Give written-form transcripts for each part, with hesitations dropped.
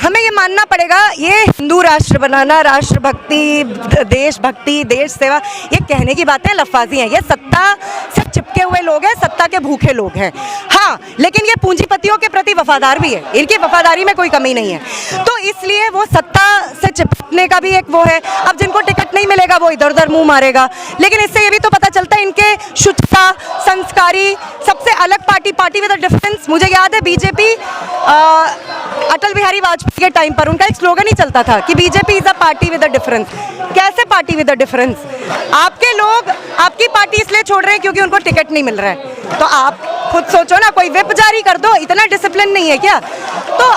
हमें ये मानना पड़ेगा, ये हिंदू राष्ट्र बनाना, राष्ट्रभक्ति, देशभक्ति, देश सेवा, ये कहने की बातें लफाजी हैं। ये सत्ता से चिपके हुए लोग हैं, सत्ता के भूखे लोग हैं। हाँ, लेकिन ये पूंजीपतियों के प्रति वफादार भी है, इनकी वफादारी में कोई कमी नहीं है। तो इसलिए वो सत्ता से चिपकने का भी एक वो है। अब जिनको टिकट नहीं मिलेगा वो इधर उधर मुंह मारेगा, लेकिन इससे ये भी तो पता चलता है इनके शुचिता, संस्कारी, सबसे अलग पार्टी विद अ डिफरेंस। मुझे याद है बीजेपी अटल बिहारी वाजपेयी के टाइम पर उनका एक स्लोगन ही चलता था कि BJP is a party with a difference. कैसे पार्टी विद अ डिफरेंस? आपके लोग आपकी पार्टी इसलिए छोड़ रहे हैं क्योंकि उनको टिकट नहीं मिल रहा है। तो आप खुद सोचो ना, कोई व्हिप जारी कर दो, इतना डिसिप्लिन नहीं है क्या? तो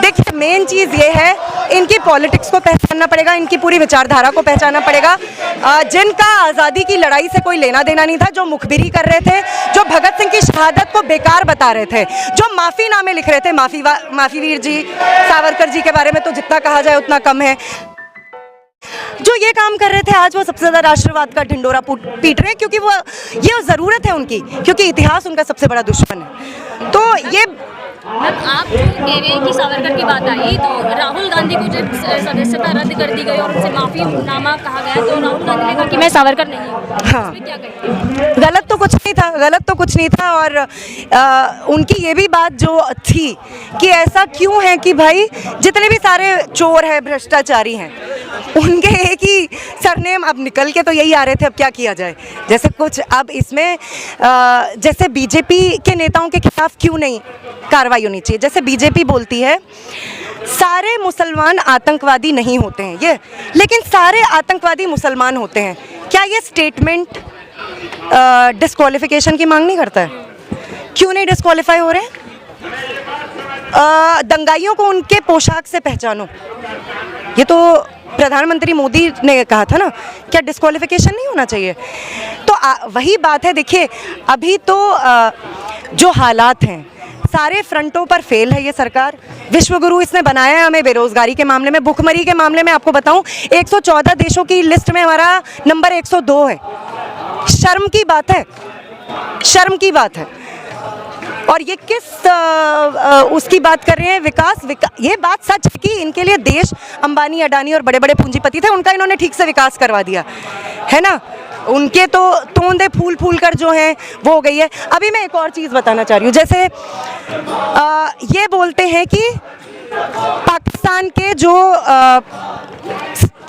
देखिए, मेन चीज़ ये है, इनकी पॉलिटिक्स को पहचानना पड़ेगा, इनकी पूरी विचारधारा को पहचानना पड़ेगा। जिनका आज़ादी की लड़ाई से कोई लेना देना नहीं था, जो मुखबिरी कर रहे थे, जो भगत सिंह की शहादत को बेकार बता रहे थे, जो माफ़ीनामे लिख रहे थे, माफ़ीवीर जी, सावरकर जी के बारे में तो जितना कहा जाए उतना कम है, जो ये काम कर रहे थे, आज वो सबसे ज़्यादा राष्ट्रवाद का ढिंडोरा पीट रहे हैं, क्योंकि वो ये ज़रूरत है उनकी, क्योंकि इतिहास उनका सबसे बड़ा दुश्मन है। तो ये आप जो कह रहे हैं कि सावरकर की बात आई, तो राहुल गांधी को जब सदस्यता रद्द कर दी गई और उनसे माफ़ीनामा कहा गया, तो राहुल गांधी ने कहा कि मैं सावरकर नहीं हूँ। हाँ, क्या कहेंगे? गलत तो कुछ नहीं था, और उनकी ये भी बात जो थी कि ऐसा क्यों है कि भाई जितने भी सारे चोर हैं, भ्रष्टाचारी हैं, उनके एक ही सरनेम अब निकल के तो यही आ रहे थे। अब क्या किया जाए? जैसे कुछ अब इसमें जैसे बीजेपी के नेताओं के खिलाफ क्यों नहीं कार्रवाई होनी चाहिए? जैसे बीजेपी बोलती है सारे मुसलमान आतंकवादी नहीं होते हैं ये, लेकिन सारे आतंकवादी मुसलमान होते हैं। क्या ये स्टेटमेंट डिस्क्वालिफिकेशन की मांग नहीं करता है? क्यों नहीं डिस्क्वालीफाई हो रहे हैं? दंगाइयों को उनके पोशाक से पहचानो, ये तो प्रधानमंत्री मोदी ने कहा था ना। क्या डिस्क्वालिफिकेशन नहीं होना चाहिए? तो वही बात है। देखिए, अभी तो जो हालात हैं, सारे फ्रंटों पर फेल है ये सरकार। विश्वगुरु इसने बनाया है हमें, बेरोजगारी के मामले में, भुखमरी के मामले में आपको बताऊं 114 देशों की लिस्ट में हमारा नंबर 102 है। शर्म की बात है, शर्म की बात है। और ये किस उसकी बात कर रहे हैं? विकास। ये बात सच है कि इनके लिए देश अंबानी, अडानी और बड़े बड़े पूंजीपति थे, उनका इन्होंने ठीक से विकास करवा दिया है ना। उनके तो तोंदे फूल कर जो हैं वो हो गई है। अभी मैं एक और चीज़ बताना चाह रही हूँ। जैसे ये बोलते हैं कि पाकिस्तान के जो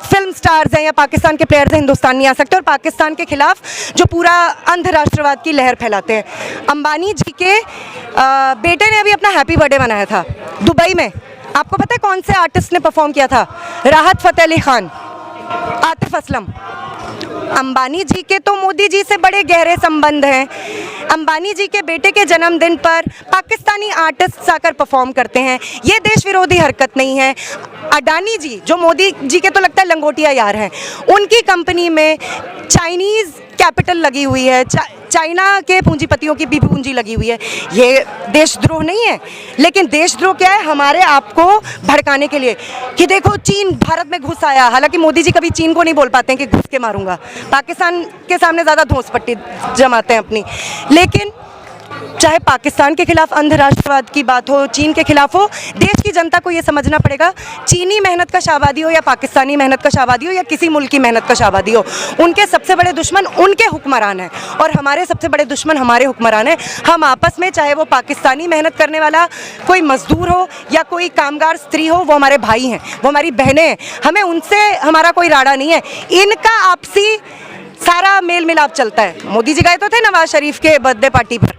फिल्म स्टार्स हैं या पाकिस्तान के प्लेयर्स हैं, हिंदुस्तान नहीं आ सकते, और पाकिस्तान के खिलाफ जो पूरा अंध राष्ट्रवाद की लहर फैलाते हैं। अंबानी जी के बेटे ने अभी अपना हैप्पी बर्थडे मनाया था दुबई में। आपको पता है कौन से आर्टिस्ट ने परफॉर्म किया था? राहत फ़तेह अली खान, आतिफ असलम। अंबानी जी के तो मोदी जी से बड़े गहरे संबंध हैं। अंबानी जी के बेटे के जन्मदिन पर पाकिस्तानी आर्टिस्ट आकर परफॉर्म करते हैं, ये देश विरोधी हरकत नहीं है। अडानी जी, जो मोदी जी के तो लगता है लंगोटिया यार हैं, उनकी कंपनी में चाइनीज़ कैपिटल लगी हुई है, चाइना के पूंजीपतियों की भी पूंजी लगी हुई है। ये देशद्रोह नहीं है? लेकिन देशद्रोह क्या है? हमारे आप को भड़काने के लिए कि देखो चीन भारत में घुस आया। हालांकि मोदी जी कभी चीन को नहीं बोल पाते हैं कि घुस के मारूंगा, पाकिस्तान के सामने ज़्यादा धौंस पट्टी जमाते हैं अपनी। लेकिन चाहे पाकिस्तान के खिलाफ अंध राष्ट्रवाद की बात हो, चीन के खिलाफ हो, देश की जनता को ये समझना पड़ेगा, चीनी मेहनत का शाहबादी हो या पाकिस्तानी मेहनत का शाहबादी हो या किसी मुल्क की मेहनत का शाहबादी हो, उनके सबसे बड़े दुश्मन उनके हुक्मरान हैं और हमारे सबसे बड़े दुश्मन हमारे हुक्मरान हैं। हम आपस में, चाहे वो पाकिस्तानी मेहनत करने वाला कोई मजदूर हो या कोई कामगार स्त्री हो, वो हमारे भाई हैं, वो हमारी बहनें हैं, हमें उनसे हमारा कोई राड़ा नहीं है। इनका आपसी सारा मेल मिलाप चलता है। मोदी जी गए तो थे नवाज शरीफ के बर्थडे पार्टी पर,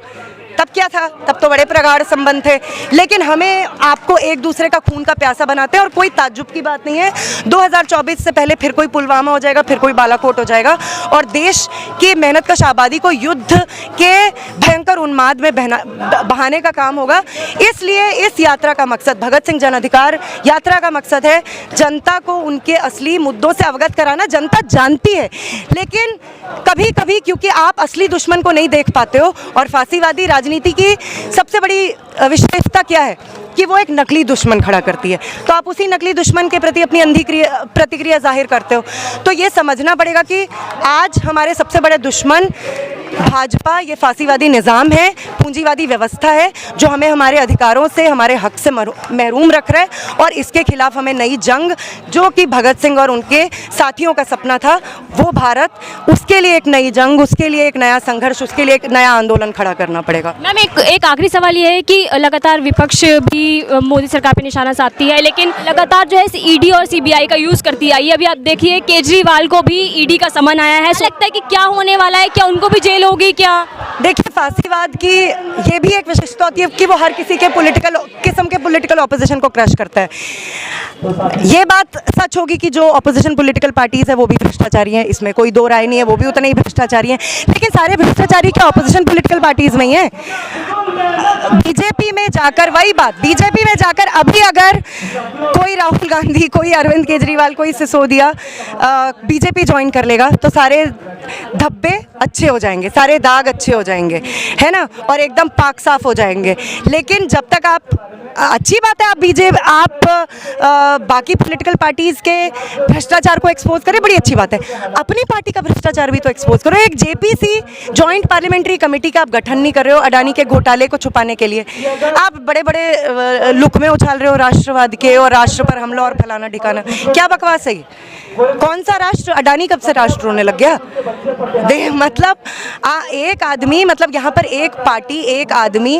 तब क्या था? तब तो बड़े प्रगाढ़ संबंध थे। लेकिन हमें आपको एक दूसरे का खून का प्यासा बनाते हैं और कोई ताज्जुब की बात नहीं है। 2024 से पहले फिर कोई पुलवामा हो जाएगा, फिर कोई बालाकोट हो जाएगा और देश की मेहनत का शाहबादी को युद्ध के भयंकर उन्माद में बहाने का काम होगा। इसलिए इस यात्रा का मकसद, भगत सिंह जन अधिकार यात्रा का मकसद है जनता को उनके असली मुद्दों से अवगत कराना। जनता जानती है, लेकिन कभी कभी क्योंकि आप असली दुश्मन को नहीं देख पाते हो, और फांसीवादी राजनीति की सबसे बड़ी विशेषता क्या है कि वो एक नकली दुश्मन खड़ा करती है, तो आप उसी नकली दुश्मन के प्रति अपनी अंधी प्रतिक्रिया जाहिर करते हो। तो ये समझना पड़ेगा कि आज हमारे सबसे बड़े दुश्मन भाजपा ये फांसीवादी निज़ाम है, पूंजीवादी व्यवस्था है जो हमें हमारे अधिकारों से, हमारे हक से महरूम रख रहा है। और इसके खिलाफ हमें नई जंग, जो कि भगत सिंह और उनके साथियों का सपना था, वो भारत, उसके लिए एक नई जंग, उसके लिए एक नया संघर्ष, उसके लिए एक नया आंदोलन खड़ा करना पड़ेगा। मैम एक आखिरी सवाल ये है कि लगातार विपक्ष भी मोदी सरकार पे निशाना साधती है, लेकिन लगातार जो है ईडी और सीबीआई का यूज़ करती आई है। अभी आप देखिए केजरीवाल को भी ईडी का समन आया है, लगता है कि क्या होने वाला है, क्या उनको भी जेल होगी क्या? देखिए, फांसीवाद की ये भी एक विशेषता होती है कि वो हर किसी के किस्म के पॉलिटिकल ऑपोजिशन को क्रश करता है। ये बात सच होगी कि जो ऑपोजिशन पॉलिटिकल पार्टीज है वो भी भ्रष्टाचारी हैं, इसमें कोई दो राय नहीं है, वो भी उतने ही भ्रष्टाचारी हैं। लेकिन सारे भ्रष्टाचारी क्या ऑपोजिशन पॉलिटिकल पार्टीज में ही हैं? बीजेपी में जाकर वही बात, बीजेपी में जाकर अभी अगर कोई राहुल गांधी, कोई अरविंद केजरीवाल, कोई सिसोदिया बीजेपी ज्वाइन कर लेगा तो सारे धब्बे अच्छे हो जाएंगे, सारे दाग अच्छे हो जाएंगे, है ना, और एकदम पाक साफ हो जाएंगे। लेकिन जब तक आप, अच्छी बात है आप बाकी पॉलिटिकल पार्टीज के भ्रष्टाचार को एक्सपोज करें, बड़ी अच्छी बात है, अपनी पार्टी का भ्रष्टाचार भी तो एक्सपोज करो। एक जेपीसी जॉइंट पार्लियामेंट्री कमेटी का आप गठन नहीं कर रहे हो अडानी के घोटाले को छुपाने के लिए, आप बड़े बड़े लुक में उछाल रहे हो राष्ट्रवाद के और राष्ट्र पर हमला और फलाना ठिकाना, क्या बकवास है? कौन सा राष्ट्र? अडानी कब से राष्ट्र होने लग गया? मतलब एक आदमी, मतलब यहाँ पर एक पार्टी, एक आदमी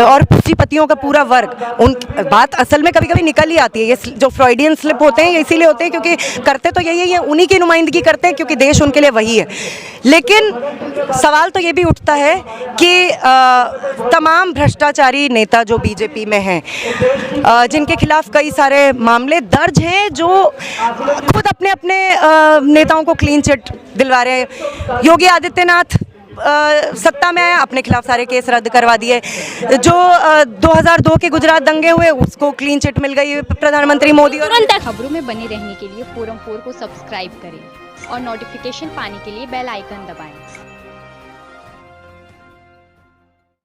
और पूंजीपतियों का पूरा वर्ग, उन बात असल में कभी कभी निकल ही आती है। ये जो फ्रॉइडियन स्लिप होते हैं ये इसीलिए होते हैं क्योंकि करते तो यही है, उन्हीं की नुमाइंदगी करते हैं क्योंकि देश उनके लिए वही है। लेकिन सवाल तो ये भी उठता है कि तमाम भ्रष्टाचारी नेता जो बीजेपी में हैं, जिनके खिलाफ कई सारे मामले दर्ज हैं, जो खुद अपने नेताओं को क्लीन चिट दिलवा रहे हैं। योगी आदित्यनाथ सत्ता में आया, अपने खिलाफ सारे केस रद्द करवा दिए। जो 2002 के गुजरात दंगे हुए उसको क्लीन चिट मिल गई प्रधानमंत्री मोदी। तुरंत खबरों में बने रहने के लिए फोरम 4 को सब्सक्राइब करें और नोटिफिकेशन पाने के लिए बेल आइकन दबाएं।